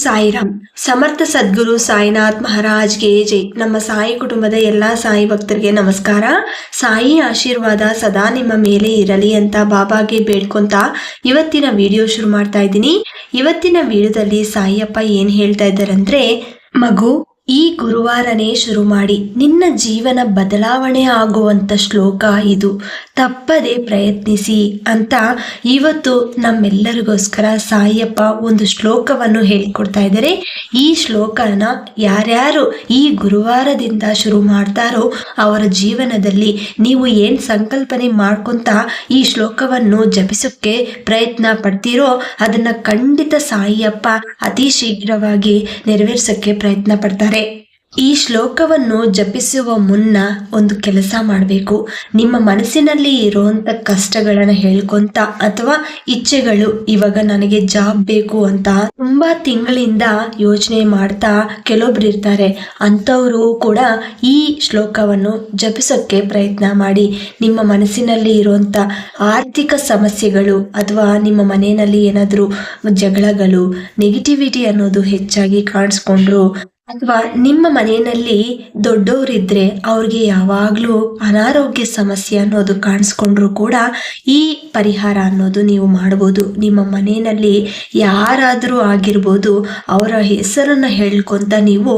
ಸಾಯಿರಾಮ್. ಸಮರ್ಥ ಸದ್ಗುರು ಸಾಯಿನಾಥ್ ಮಹಾರಾಜ್ಗೆ ಜೈ. ನಮ್ಮ ಸಾಯಿ ಕುಟುಂಬದ ಎಲ್ಲ ಸಾಯಿ ಭಕ್ತರಿಗೆ ನಮಸ್ಕಾರ. ಸಾಯಿ ಆಶೀರ್ವಾದ ಸದಾ ನಿಮ್ಮ ಮೇಲೆ ಇರಲಿ ಅಂತ ಬಾಬಾಗೆ ಬೇಡ್ಕೊಂತ ಇವತ್ತಿನ ವಿಡಿಯೋ ಶುರು ಮಾಡ್ತಾ ಇದ್ದೀನಿ. ಇವತ್ತಿನ ವಿಡಿಯೋದಲ್ಲಿ ಸಾಯಿಯಪ್ಪ ಏನ್ ಹೇಳ್ತಾ ಇದ್ದಾರೆ ಅಂದ್ರೆ, ಮಗು, ಈ ಗುರುವಾರನೇ ಶುರು ಮಾಡಿ, ನಿನ್ನ ಜೀವನ ಬದಲಾವಣೆ ಆಗುವಂತ ಶ್ಲೋಕ ಇದು, ತಪ್ಪದೆ ಪ್ರಯತ್ನಿಸಿ ಅಂತ ಇವತ್ತು ನಮ್ಮೆಲ್ಲರಿಗೋಸ್ಕರ ಸಾಯಿಯಪ್ಪ ಒಂದು ಶ್ಲೋಕವನ್ನು ಹೇಳಿಕೊಡ್ತಾ ಇದ್ದಾರೆ. ಈ ಶ್ಲೋಕನ ಯಾರ್ಯಾರು ಈ ಗುರುವಾರದಿಂದ ಶುರು ಮಾಡ್ತಾರೋ ಅವರ ಜೀವನದಲ್ಲಿ ನೀವು ಏನ್ ಸಂಕಲ್ಪನೆ ಮಾಡ್ಕೊಂತ ಈ ಶ್ಲೋಕವನ್ನು ಜಪಿಸೋಕ್ಕೆ ಪ್ರಯತ್ನ ಪಡ್ತೀರೋ ಅದನ್ನ ಖಂಡಿತ ಸಾಯಿಯಪ್ಪ ಅತಿ ಶೀಘ್ರವಾಗಿ ನೆರವೇರ್ಸಕ್ಕೆ ಪ್ರಯತ್ನ ಪಡ್ತಾರೆ. ಈ ಶ್ಲೋಕವನ್ನು ಜಪಿಸುವ ಮುನ್ನ ಒಂದು ಕೆಲಸ ಮಾಡಬೇಕು. ನಿಮ್ಮ ಮನಸ್ಸಿನಲ್ಲಿ ಇರುವಂತ ಕಷ್ಟಗಳನ್ನ ಹೇಳ್ಕೊಂತ ಅಥವಾ ಇಚ್ಛೆಗಳು, ಇವಾಗ ನನಗೆ ಜಾಬ್ ಬೇಕು ಅಂತ ತುಂಬಾ ತಿಂಗಳಿಂದ ಯೋಚನೆ ಮಾಡ್ತಾ ಕೆಲವೊಬ್ರು ಇರ್ತಾರೆ, ಅಂಥವರು ಕೂಡ ಈ ಶ್ಲೋಕವನ್ನು ಜಪಿಸೋಕ್ಕೆ ಪ್ರಯತ್ನ ಮಾಡಿ. ನಿಮ್ಮ ಮನಸ್ಸಿನಲ್ಲಿ ಇರುವಂತ ಆರ್ಥಿಕ ಸಮಸ್ಯೆಗಳು ಅಥವಾ ನಿಮ್ಮ ಮನೆಯಲ್ಲಿ ಏನಾದರೂ ಜಗಳಗಳು, ನೆಗೆಟಿವಿಟಿ ಅನ್ನೋದು ಹೆಚ್ಚಾಗಿ ಕಾಣಿಸ್ಕೊಂಡ್ರು, ಅಥವಾ ನಿಮ್ಮ ಮನೆಯಲ್ಲಿ ದೊಡ್ಡವರಿದ್ರೆ ಅವ್ರಿಗೆ ಯಾವಾಗಲೂ ಅನಾರೋಗ್ಯ ಸಮಸ್ಯೆ ಅನ್ನೋದು ಕಾಣಿಸ್ಕೊಂಡ್ರು ಕೂಡ ಈ ಪರಿಹಾರ ಅನ್ನೋದು ನೀವು ಮಾಡ್ಬೋದು. ನಿಮ್ಮ ಮನೆಯಲ್ಲಿ ಯಾರಾದರೂ ಆಗಿರ್ಬೋದು, ಅವರ ಹೆಸರನ್ನು ಹೇಳ್ಕೊಂತ ನೀವು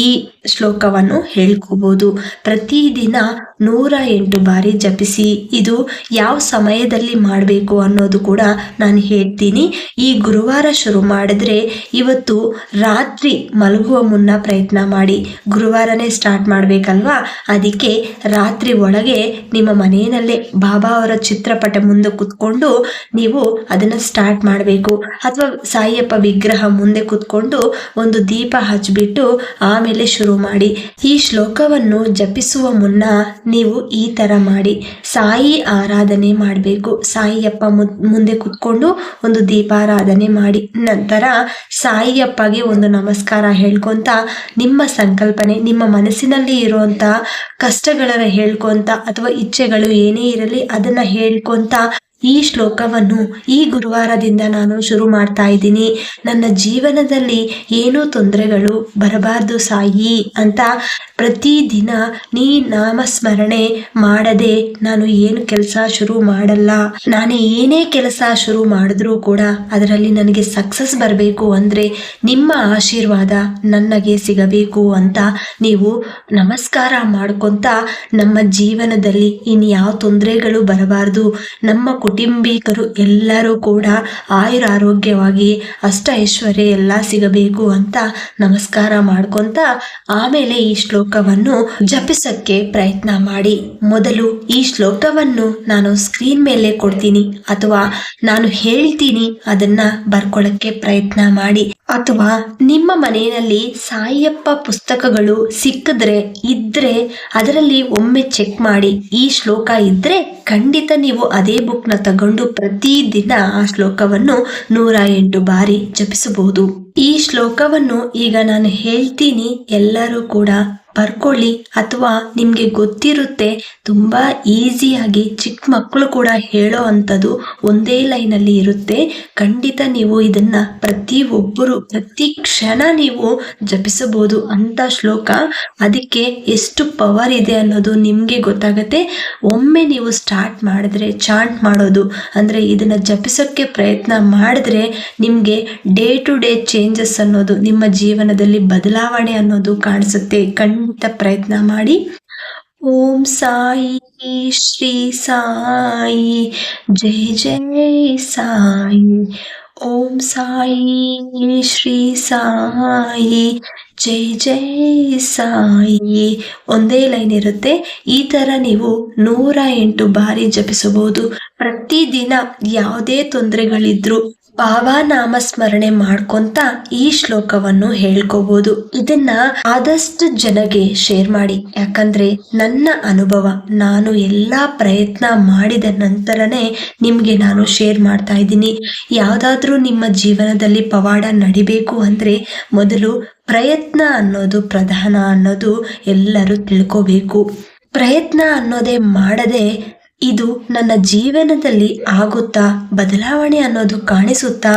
ಈ ಶ್ಲೋಕವನ್ನು ಹೇಳ್ಕೋಬೋದು. ಪ್ರತಿದಿನ 108 ಬಾರಿ ಜಪಿಸಿ. ಇದು ಯಾವ ಸಮಯದಲ್ಲಿ ಮಾಡಬೇಕು ಅನ್ನೋದು ಕೂಡ ನಾನು ಹೇಳ್ತೀನಿ. ಈ ಗುರುವಾರ ಶುರು ಮಾಡಿದ್ರೆ ಇವತ್ತು ರಾತ್ರಿ ಮಲಗುವ ಮುನ್ನ ಪ್ರಯತ್ನ ಮಾಡಿ. ಗುರುವಾರನೇ ಸ್ಟಾರ್ಟ್ ಮಾಡಬೇಕಲ್ವಾ, ಅದಕ್ಕೆ ರಾತ್ರಿ ಒಳಗೆ ನಿಮ್ಮ ಮನೆಯಲ್ಲೇ ಬಾಬಾ ಅವರ ಚಿತ್ರಪಟ ಮುಂದೆ ಕುತ್ಕೊಂಡು ನೀವು ಅದನ್ನು ಸ್ಟಾರ್ಟ್ ಮಾಡಬೇಕು. ಅಥವಾ ಸಾಯಿಯಪ್ಪ ವಿಗ್ರಹ ಮುಂದೆ ಕುತ್ಕೊಂಡು ಒಂದು ದೀಪ ಹಚ್ಬಿಟ್ಟು ಆಮೇಲೆ ಶುರು ಮಾಡಿ. ಈ ಶ್ಲೋಕವನ್ನು ಜಪಿಸುವ ಮುನ್ನ ನೀವು ಈ ತರ ಮಾಡಿ, ಸಾಯಿ ಆರಾಧನೆ ಮಾಡಬೇಕು. ಸಾಯಿಯಪ್ಪ ಮುಂದೆ ಕುತ್ಕೊಂಡು ಒಂದು ದೀಪಾರಾಧನೆ ಮಾಡಿ, ನಂತರ ಸಾಯಿಯಪ್ಪಗೆ ಒಂದು ನಮಸ್ಕಾರ ಹೇಳ್ಕೊಂತ ನಿಮ್ಮ ಸಂಕಲ್ಪನೆ, ನಿಮ್ಮ ಮನಸ್ಸಿನಲ್ಲಿ ಇರುವಂತ ಕಷ್ಟಗಳನ್ನ ಹೇಳ್ಕೊಂತ ಅಥವಾ ಇಚ್ಛೆಗಳು ಏನೇ ಇರಲಿ ಅದನ್ನ ಹೇಳ್ಕೊಂತ ಈ ಶ್ಲೋಕವನ್ನು ಈ ಗುರುವಾರದಿಂದ ನಾನು ಶುರು ಮಾಡ್ತಾ ಇದ್ದೀನಿ. ನನ್ನ ಜೀವನದಲ್ಲಿ ಏನೂ ತೊಂದರೆಗಳು ಬರಬಾರ್ದು ಸಾಯಿ ಅಂತ ಪ್ರತಿದಿನ ನೀ ನಾಮಸ್ಮರಣೆ ಮಾಡದೆ ನಾನು ಏನು ಕೆಲಸ ಶುರು ಮಾಡಲ್ಲ. ನಾನು ಏನೇ ಕೆಲಸ ಶುರು ಮಾಡಿದ್ರೂ ಕೂಡ ಅದರಲ್ಲಿ ನನಗೆ ಸಕ್ಸಸ್ ಬರಬೇಕು ಅಂದ್ರೆ ನಿಮ್ಮ ಆಶೀರ್ವಾದ ನನಗೆ ಸಿಗಬೇಕು ಅಂತ ನೀವು ನಮಸ್ಕಾರ ಮಾಡ್ಕೊಂತ ನಮ್ಮ ಜೀವನದಲ್ಲಿ ಇನ್ಯಾವ ತೊಂದರೆಗಳು ಬರಬಾರ್ದು, ನಮ್ಮ ಕುಟುಂಬಿಕರು ಎಲ್ಲರೂ ಕೂಡ ಆಯುರಾರೋಗ್ಯವಾಗಿ ಅಷ್ಟ ಐಶ್ವರ್ಯ ಎಲ್ಲ ಸಿಗಬೇಕು ಅಂತ ನಮಸ್ಕಾರ ಮಾಡ್ಕೊಂತ ಆಮೇಲೆ ಈ ಶ್ಲೋಕವನ್ನು ಜಪಿಸಕ್ಕೆ ಪ್ರಯತ್ನ ಮಾಡಿ. ಮೊದಲು ಈ ಶ್ಲೋಕವನ್ನು ನಾನು ಸ್ಕ್ರೀನ್ ಮೇಲೆ ಕೊಡ್ತೀನಿ ಅಥವಾ ನಾನು ಹೇಳ್ತೀನಿ, ಅದನ್ನ ಬರ್ಕೊಳ್ಳಕ್ಕೆ ಪ್ರಯತ್ನ ಮಾಡಿ. ಅಥವಾ ನಿಮ್ಮ ಮನೆಯಲ್ಲಿ ಸಾಯಿಯಪ್ಪ ಪುಸ್ತಕಗಳು ಇದ್ರೆ ಅದರಲ್ಲಿ ಒಮ್ಮೆ ಚೆಕ್ ಮಾಡಿ. ಈ ಶ್ಲೋಕ ಇದ್ರೆ ಖಂಡಿತ ನೀವು ಅದೇ ಬುಕ್ನ ತಗೊಂಡು ಪ್ರತಿದಿನ ಆ ಶ್ಲೋಕವನ್ನು 108 ಬಾರಿ ಜಪಿಸಬಹುದು. ಈ ಶ್ಲೋಕವನ್ನು ಈಗ ನಾನು ಹೇಳ್ತೀನಿ, ಎಲ್ಲರೂ ಕೂಡ ಬರ್ಕೊಳ್ಳಿ. ಅಥವಾ ನಿಮ್ಗೆ ಗೊತ್ತಿರುತ್ತೆ, ತುಂಬಾ ಈಸಿಯಾಗಿ ಚಿಕ್ಕ ಮಕ್ಕಳು ಕೂಡ ಹೇಳೋ ಅಂಥದ್ದು ಒಂದೇ ಲೈನಲ್ಲಿ ಇರುತ್ತೆ. ಖಂಡಿತ ನೀವು ಇದನ್ನ ಪ್ರತಿ ಕ್ಷಣ ನೀವು ಜಪಿಸಬಹುದು ಅಂತ ಶ್ಲೋಕ. ಅದಕ್ಕೆ ಎಷ್ಟು ಪವರ್ ಇದೆ ಅನ್ನೋದು ನಿಮ್ಗೆ ಗೊತ್ತಾಗತ್ತೆ. ಒಮ್ಮೆ ನೀವು ಸ್ಟಾರ್ಟ್ ಮಾಡಿದ್ರೆ ಚಾಂಟ್ ಮಾಡೋದು ಅಂದ್ರೆ ಇದನ್ನ ಜಪಿಸೋಕ್ಕೆ ಪ್ರಯತ್ನ ಮಾಡಿದ್ರೆ ನಿಮ್ಗೆ ಡೇ ಟು ಡೇ ಚೇಂಜಸ್ ಅನ್ನೋದು, ನಿಮ್ಮ ಜೀವನದಲ್ಲಿ ಬದಲಾವಣೆ ಅನ್ನೋದು ಕಾಣಿಸುತ್ತೆ. ಖಂಡಿತ ಪ್ರಯತ್ನ ಮಾಡಿ. ಓಂ ಸಾಯಿ ಶ್ರೀ ಸಾಯಿ ಜೈ ಜೈ ಸಾಯಿ. ಓಂ ಸಾಯಿ ಶ್ರೀ ಸಾಯಿ ಜೈ ಜೈ ಸಾಯಿ. ಒಂದೇ ಲೈನ್ ಇರುತ್ತೆ. ಈ ತರ ನೀವು 108 ಬಾರಿ ಜಪಿಸಬಹುದು. ಪ್ರತಿದಿನ ಯಾವುದೇ ತೊಂದರೆಗಳಿದ್ರು ಬಾಬಾ ನಾಮಸ್ಮರಣೆ ಮಾಡ್ಕೊಂತ ಈ ಶ್ಲೋಕವನ್ನು ಹೇಳ್ಕೋಬಹುದು. ಇದನ್ನ ಆದಷ್ಟು ಜನಗೆ ಶೇರ್ ಮಾಡಿ. ಯಾಕಂದ್ರೆ ನನ್ನ ಅನುಭವ, ನಾನು ಎಲ್ಲಾ ಪ್ರಯತ್ನ ಮಾಡಿದ ನಂತರನೇ ನಿಮ್ಗೆ ನಾನು ಶೇರ್ ಮಾಡ್ತಾ ಇದ್ದೀನಿ. ಯಾವ್ದಾದ್ರೂ ನಿಮ್ಮ ಜೀವನದಲ್ಲಿ ಪವಾಡ ನಡಿಬೇಕು ಅಂದ್ರೆ ಮೊದಲು ಪ್ರಯತ್ನ ಅನ್ನೋದು ಪ್ರಧಾನ ಅನ್ನೋದು ಎಲ್ಲರೂ ತಿಳ್ಕೋಬೇಕು. ಪ್ರಯತ್ನ ಅನ್ನೋದೇ ಮಾಡದೆ ಇದು ನನ್ನ ಜೀವನದಲ್ಲಿ ಆಗುತ್ತಾ ಬದಲಾವಣೆ ಅನ್ನೋದು ಕಾಣಿಸುತ್ತಾ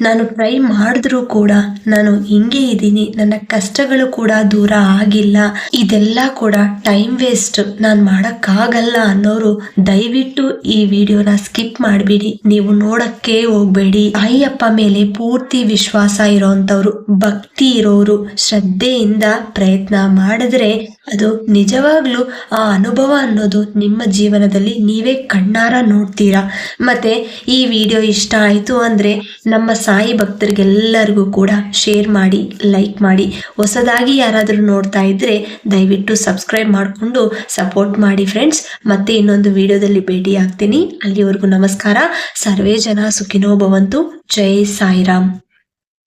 ನಾನು ಟ್ರೈ ಮಾಡಿದ್ರೂ ಕೂಡ ನಾನು ಹಿಂಗೆ ಇದ್ದೀನಿ, ನನ್ನ ಕಷ್ಟಗಳು ಕೂಡ ದೂರ ಆಗಿಲ್ಲ, ಇದೆಲ್ಲ ಕೂಡ ಟೈಮ್ ವೇಸ್ಟ್, ನಾನು ಮಾಡೋಕ್ಕಾಗಲ್ಲ ಅನ್ನೋರು ದಯವಿಟ್ಟು ಈ ವಿಡಿಯೋನ ಸ್ಕಿಪ್ ಮಾಡಿಬಿಡಿ. ನೀವು ನೋಡಕ್ಕೆ ಹೋಗ್ಬೇಡಿ. ಅಯ್ಯಪ್ಪ ಮೇಲೆ ಪೂರ್ತಿ ವಿಶ್ವಾಸ ಇರೋಂಥವ್ರು, ಭಕ್ತಿ ಇರೋರು ಶ್ರದ್ಧೆಯಿಂದ ಪ್ರಯತ್ನ ಮಾಡಿದ್ರೆ ಅದು ನಿಜವಾಗ್ಲೂ ಆ ಅನುಭವ ಅನ್ನೋದು ನಿಮ್ಮ ಜೀವನದಲ್ಲಿ ನೀವೇ ಕಣ್ಣಾರ ನೋಡ್ತೀರಾ. ಮತ್ತೆ ಈ ವಿಡಿಯೋ ಇಷ್ಟ ಆಯಿತು ಅಂದರೆ ನಮ್ಮ ಸಾಯಿ ಭಕ್ತರಿಗೆಲ್ಲರಿಗೂ ಕೂಡ ಶೇರ್ ಮಾಡಿ, ಲೈಕ್ ಮಾಡಿ. ಹೊಸದಾಗಿ ಯಾರಾದರೂ ನೋಡ್ತಾ ಇದ್ದರೆ ದಯವಿಟ್ಟು ಸಬ್ಸ್ಕ್ರೈಬ್ ಮಾಡಿಕೊಂಡು ಸಪೋರ್ಟ್ ಮಾಡಿ ಫ್ರೆಂಡ್ಸ್. ಮತ್ತೆ ಇನ್ನೊಂದು ವಿಡಿಯೋದಲ್ಲಿ ಭೇಟಿ ಆಗ್ತೀನಿ. ಅಲ್ಲಿವರೆಗೂ ನಮಸ್ಕಾರ. ಸರ್ವೇ ಜನ ಸುಖಿನೋ ಭವಂತು. ಜೈ ಸಾಯಿರಾಮ್.